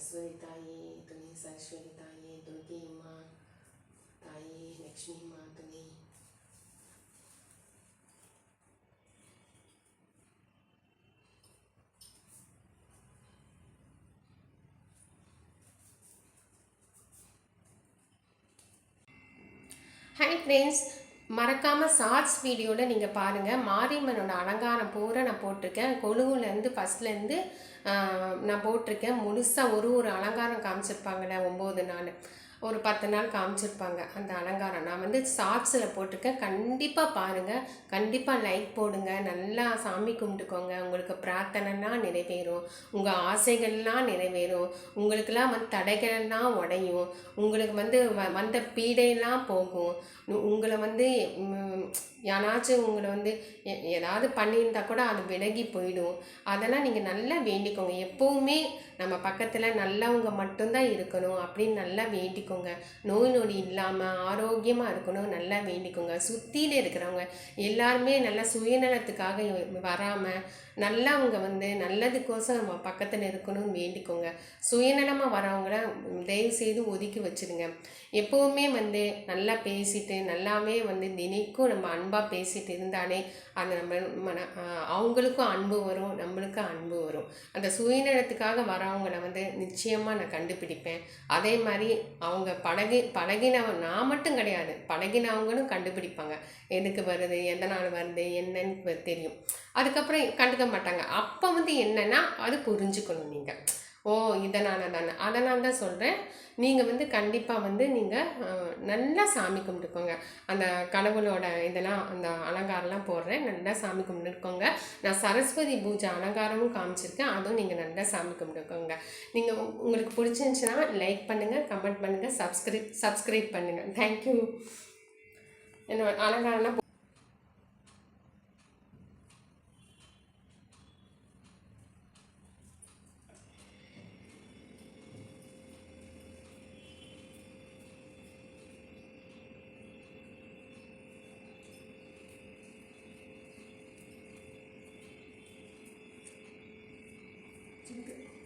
सरस्वती ताई तुनी सरस्वती ताई दुर्गी अम्मा ताई लक्ष्मी माँ तुनी ஹாய் ஃப்ரெண்ட்ஸ், மறக்காமல் ஷார்ட்ஸ் வீடியோவில் நீங்கள் பாருங்கள். மாரியம்மனோட அலங்காரம் பூரா நான் போட்டிருக்கேன். கொலுகுலேருந்து ஃபஸ்ட்லேருந்து நான் போட்டிருக்கேன். முழுசாக ஒரு அலங்காரம் காமிச்சிருப்பாங்கள்ல 9 நாள், ஒரு 10 நாள் காமிச்சிருப்பாங்க அந்த அலங்காரம். நான் வந்து ஷார்ட்ஸில் போட்டிருக்கேன். கண்டிப்பாக பாருங்கள், கண்டிப்பாக லைக் போடுங்க, நல்லா சாமி கும்பிட்டுக்கோங்க. உங்களுக்கு பிரார்த்தனைலாம் நிறைவேறும், உங்கள் ஆசைகள்லாம் நிறைவேறும், உங்களுக்கெல்லாம் வந்து தடைகள்லாம் உடையும், உங்களுக்கு வந்து வந்த பீடையெல்லாம் போகும். உங்களை வந்து யாராச்சும் உங்களை வந்து ஏதாவது பண்ணியிருந்தா கூட அது விலகி போயிடும். அதெல்லாம் நீங்கள் நல்லா வேண்டிக்கோங்க. எப்போவுமே நம்ம பக்கத்தில் நல்லவங்க மட்டும்தான் இருக்கணும் அப்படின்னு நல்லா வேண்டிக்கோங்க. நோய் நொடி இல்லாமல் ஆரோக்கியமாக இருக்கணும், நல்லா வேண்டிக்கோங்க. சுற்றியில் இருக்கிறவங்க எல்லாருமே நல்லா சுயநலத்துக்காக வராமல் நல்லவங்க வந்து நல்லதுக்கோசம் நம்ம பக்கத்தில் இருக்கணும்னு வேண்டிக்கோங்க. சுயநலமாக வரவங்கள தயவுசெய்து ஒதுக்கி வச்சுருங்க. எப்போவுமே வந்து நல்லா பேசிட்டு நல்லாவே வந்து தினைக்கும் நம்ம அன்பாக பேசிட்டு இருந்தாலே அது நம்ம அவங்களுக்கும் அன்பு வரும், நம்மளுக்கும் அன்பு வரும். அந்த சுயநலத்துக்காக வரவங்களை வந்து நிச்சயமாக நான் கண்டுபிடிப்பேன். அதே மாதிரி அவங்க பழகினவங்க நான் மட்டும் கிடையாது, பழகினவங்களும் கண்டுபிடிப்பாங்க. எதுக்கு வருது, எதனால் வருது, என்னன்னு தெரியும். அதுக்கப்புறம் கண்டுக்க மாட்டாங்க. அப்போ வந்து என்னென்னா அது புரிஞ்சுக்கணும் நீங்கள். ஓ இதனால் தானே, அதனால் தான் சொல்கிறேன். நீங்கள் வந்து கண்டிப்பாக வந்து நீங்கள் நல்லா சாமி கும்பிட்டுக்கோங்க. அந்த கடவுளோட இதெல்லாம் அந்த அலங்காரம்லாம் போடுறேன், நல்லா சாமி கும்பிட்டுக்கோங்க. நான் சரஸ்வதி பூஜை அலங்காரமும் காமிச்சிருக்கேன், அதுவும் நீங்கள் நல்லா சாமி கும்பிட்டுக்கோங்க. நீங்கள் உங்களுக்கு பிடிச்சிருந்துச்சுன்னா லைக் பண்ணுங்கள், கமெண்ட் பண்ணுங்கள், சப்ஸ்கிரைப் பண்ணுங்கள். தேங்க்யூ. என்னோட அலங்காரம்லாம் Cinta.